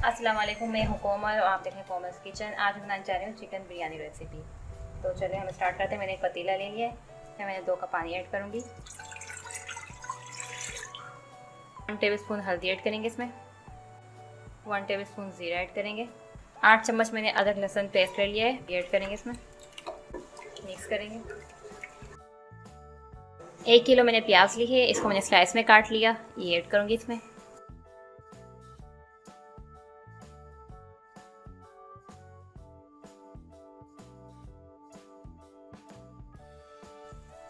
अस्सलाम वालेकुम, मैं हूँ कोमल और आप देख रहे हैं कोमल्स किचन। आज बनाने जा रही हूँ चिकन बिरयानी रेसिपी। तो चलिए हम स्टार्ट करते हैं। मैंने एक पतीला ले लिया है, इसमें मैंने 2 कप पानी ऐड करूँगी। 1 टेबल स्पून हल्दी ऐड करेंगे, इसमें 1 टेबल स्पून ज़ीरा ऐड करेंगे। 8 चम्मच मैंने अदरक लहसुन पेस्ट ले लिया है, ये ऐड करेंगे, इसमें मिक्स करेंगे। 1 किलो मैंने प्याज ली है, इसको मैंने स्लाइस में काट लिया, ये ऐड करूँगी इसमें।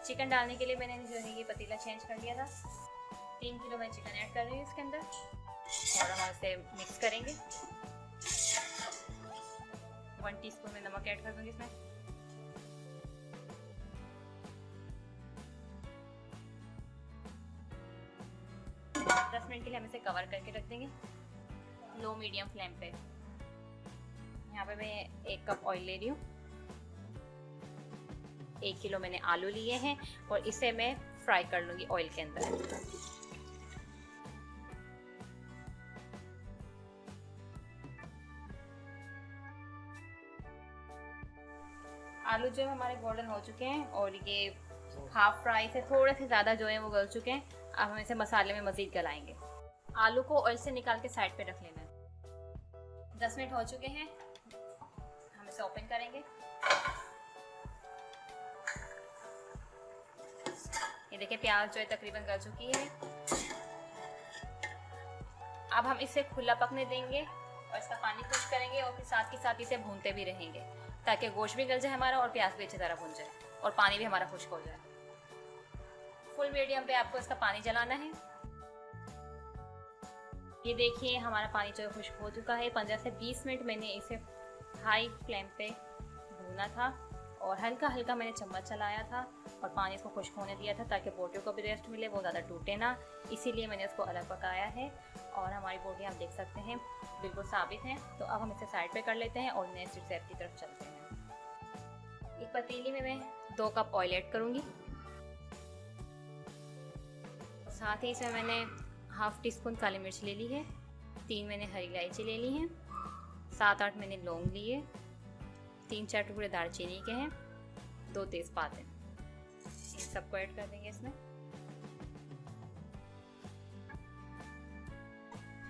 चिकन डालने के लिए मैंने जो है ये पतीला चेंज कर लिया था। 3 किलो मैं चिकन ऐड कर रही हूँ इसके अंदर और हम इसे मिक्स करेंगे। 1 टीस्पून में नमक ऐड कर दूंगी इसमें। दस मिनट के लिए हम इसे कवर करके रख देंगे लो मीडियम फ्लेम पे। यहाँ पे मैं 1 कप ऑयल ले रही हूँ। 1 किलो मैंने आलू लिए हैं और इसे मैं फ्राई कर लूँगी ऑयल के अंदर। आलू जो है हमारे गोल्डन हो चुके हैं और ये हाफ फ्राई से थोड़े से ज़्यादा जो है वो गल चुके हैं। अब हम इसे मसाले में मज़ीद गलाएंगे। आलू को ऑयल से निकाल के साइड पे रख लेना है। 10 मिनट हो चुके हैं, हम इसे ओपन करेंगे। ये देखिए प्याज जो है तकरीबन गल चुकी है। अब हम इसे खुला पकने देंगे और इसका पानी खुश्क करेंगे और फिर साथ ही साथ इसे भूनते भी रहेंगे ताकि गोश्त भी गल जाए हमारा और प्याज भी अच्छी तरह भून जाए और पानी भी हमारा खुश्क हो जाए। फुल मीडियम पे आपको इसका पानी जलाना है। ये देखिए हमारा पानी जो है खुश्क हो चुका है। 15 से 20 मिनट मैंने इसे हाई फ्लेम पे भूना था और हल्का हल्का मैंने चम्मच चलाया था और पानी इसको खुश्क होने दिया था ताकि बोटियों को भी रेस्ट मिले, वो ज़्यादा टूटे ना, इसीलिए मैंने इसको अलग पकाया है। और हमारी बोटी आप देख सकते हैं बिल्कुल साबित हैं। तो अब हम इसे साइड पे कर लेते हैं और नेक्स्ट स्टेप की तरफ चलते हैं। एक पतीली में मैं 2 कप ऑयल ऐड करूँगी। साथ ही इसमें मैंने हाफ टी स्पून काली मिर्च ले ली है, 3 मैंने हरी इलायची ले ली हैं, 7-8 मैंने लौंग लिए, 3-4 टुकड़े दालचीनी के हैं, 2 तेज़पात हैं। इन सबको ऐड कर देंगे इसमें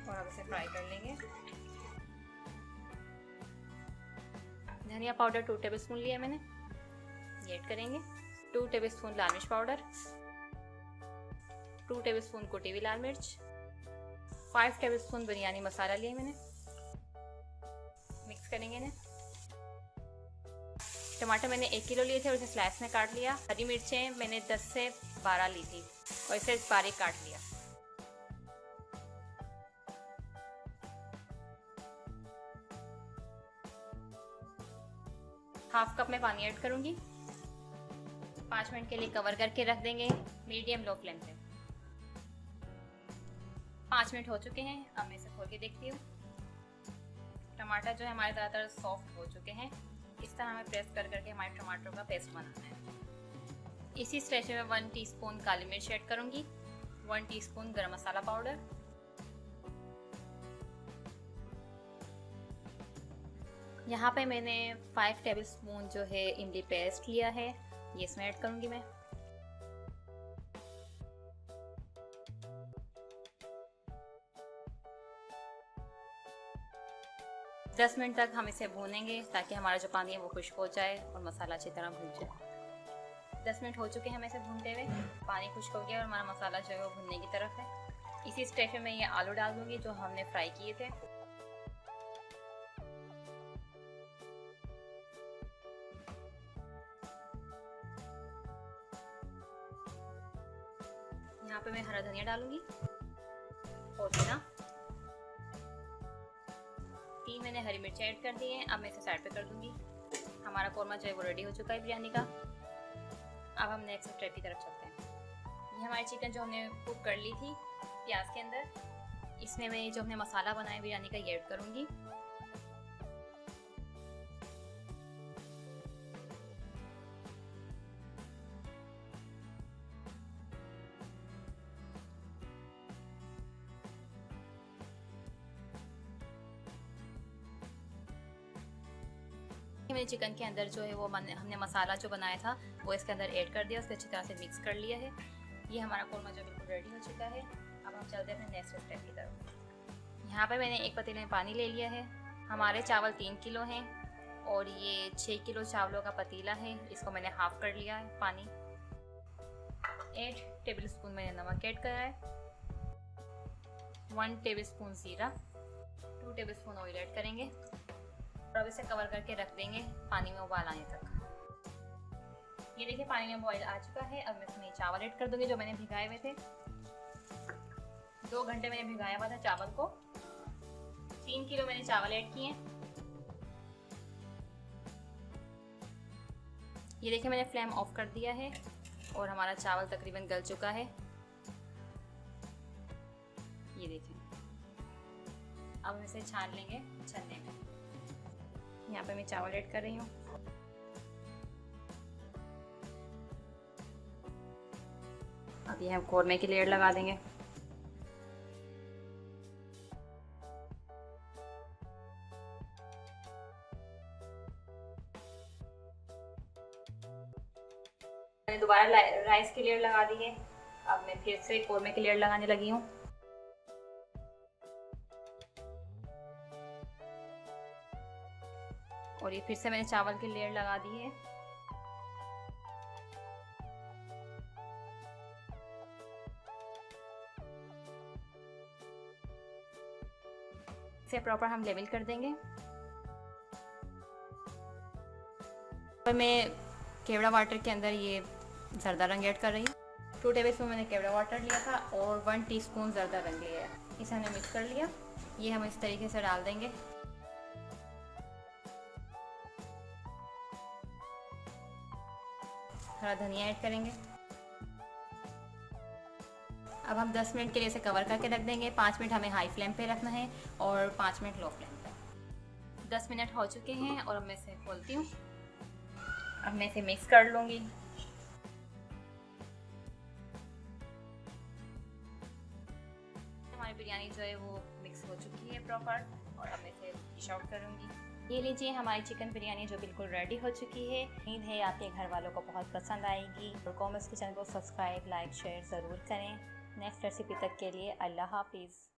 और अब इसे फ्राई कर लेंगे। धनिया पाउडर 2 टेबल स्पून लिया मैंने, ये ऐड करेंगे। 2 टेबल स्पून लाल मिर्च पाउडर, 2 टेबल स्पून कुटी हुई लाल मिर्च, 5 टेबल स्पून बिरयानी मसाला लिए मैंने, मिक्स करेंगे इन्हें। टमाटर मैंने 1 किलो लिए थे और इसे स्लाइस में काट लिया। हरी मिर्चें मैंने 10 से 12 ली थी और इसे बारीक काट लिया। हाफ कप में पानी ऐड करूंगी। 5 मिनट के लिए कवर करके रख देंगे मीडियम लो फ्लेम पे। 5 मिनट हो चुके हैं, अब मैं इसे खोल के देखती हूँ। टमाटर जो है हमारे ज़्यादातर सॉफ्ट हो चुके हैं। इस तरह हमें प्रेस कर करके हमारे टमाटरों का पेस्ट बनाना है। इसी स्टेज में 1 टीस्पून काली मिर्च ऐड करूँगी, 1 टीस्पून गरम मसाला पाउडर, यहाँ पे मैंने 5 टेबल स्पून जो है इमली पेस्ट लिया है, ये इसमें ऐड करूँगी मैं। दस मिनट तक हम इसे भूनेंगे ताकि हमारा जो पानी है वो खुश्क हो जाए और मसाला अच्छी तरह भून जाए। 10 मिनट हो चुके हैं हमें इसे भूनते हुए। पानी खुश्क हो गया और हमारा मसाला जो है वो भुनने की तरफ है। इसी स्टेज में मैं ये आलू डाल दूँगी जो हमने फ्राई किए थे। यहाँ पे मैं हरा धनिया डालूंगी, पुदीना, 3 मैंने हरी मिर्च ऐड कर दी है। अब मैं इसे साइड पे कर दूंगी। हमारा कौरमा जो है वो रेडी हो चुका है बिरयानी का। अब हम नेक्स्ट स्टेप की तरफ चलते हैं। ये हमारी चिकन जो हमने कुक कर ली थी प्याज के अंदर, इसमें मैं जो हमने मसाला बनाया बिरयानी का ये ऐड करूँगी। मैंने चिकन के अंदर जो है वो हमने मसाला जो बनाया था वो इसके अंदर ऐड कर दिया, उसको अच्छी तरह से मिक्स कर लिया है। ये हमारा कोरमा जो बिल्कुल रेडी हो चुका है। अब हम चलते हैं अपने नेक्स्ट स्टेप की तरफ। यहाँ पे मैंने एक पतीले में पानी ले लिया है। हमारे चावल 3 किलो हैं और ये 6 किलो चावलों का पतीला है। इसको मैंने हाफ़ कर लिया है पानी। 8 टेबल स्पून मैंने नमक ऐड करा है, 1 टेबल स्पून ज़ीरा, 2 टेबल स्पून ऑयल ऐड करेंगे और अब इसे कवर करके रख देंगे पानी में उबाल आने तक। ये देखिए पानी में बॉयल आ चुका है। अब मैं इसमें चावल ऐड कर दूंगी जो मैंने भिगाए हुए थे। 2 घंटे मैंने भिगाया हुआ था चावल को। 3 किलो मैंने चावल ऐड किए। ये देखिए मैंने फ्लेम ऑफ कर दिया है और हमारा चावल तकरीबन गल चुका है। ये देखिए अब हम इसे छान लेंगे छन्ने में। यहाँ पे मैं चावल ऐड कर रही हूँ। अब ये हम कोरमे की लेयर लगा देंगे। मैंने दोबारा राइस की लेयर लगा दी है। अब मैं फिर से कोरमे की लेयर लगाने लगी हूँ। और ये फिर से मैंने चावल की लेयर लगा दी है। इसे प्रॉपर हम लेवल कर देंगे। और मैं केवड़ा वाटर के अंदर ये ज़रदा रंग ऐड कर रही हूँ। 2 टेबल स्पून मैंने केवड़ा वाटर लिया था और 1 टीस्पून ज़रदा रंग लिया है। इसे हमने मिक्स कर लिया। ये हम इस तरीके से डाल देंगे। थोड़ा धनिया ऐड करेंगे। अब हम 10 मिनट के लिए इसे कवर करके रख देंगे। 5 मिनट हमें हाई फ्लेम पे रखना है और 5 मिनट लो फ्लेम पे। 10 मिनट हो चुके हैं और अब मैं इसे खोलती हूँ। अब मैं इसे मिक्स कर लूँगी। हमारी बिरयानी जो है वो मिक्स हो चुकी है प्रॉपर और अब मैं इसे डिश आउट करूँगी। ये लीजिए हमारी चिकन बिरयानी जो बिल्कुल रेडी हो चुकी है। उम्मीद है आपके घर वालों को बहुत पसंद आएगी। और कॉमर्स किचन को सब्सक्राइब, लाइक, शेयर ज़रूर करें। नेक्स्ट रेसिपी तक के लिए अल्लाह हाफिज़।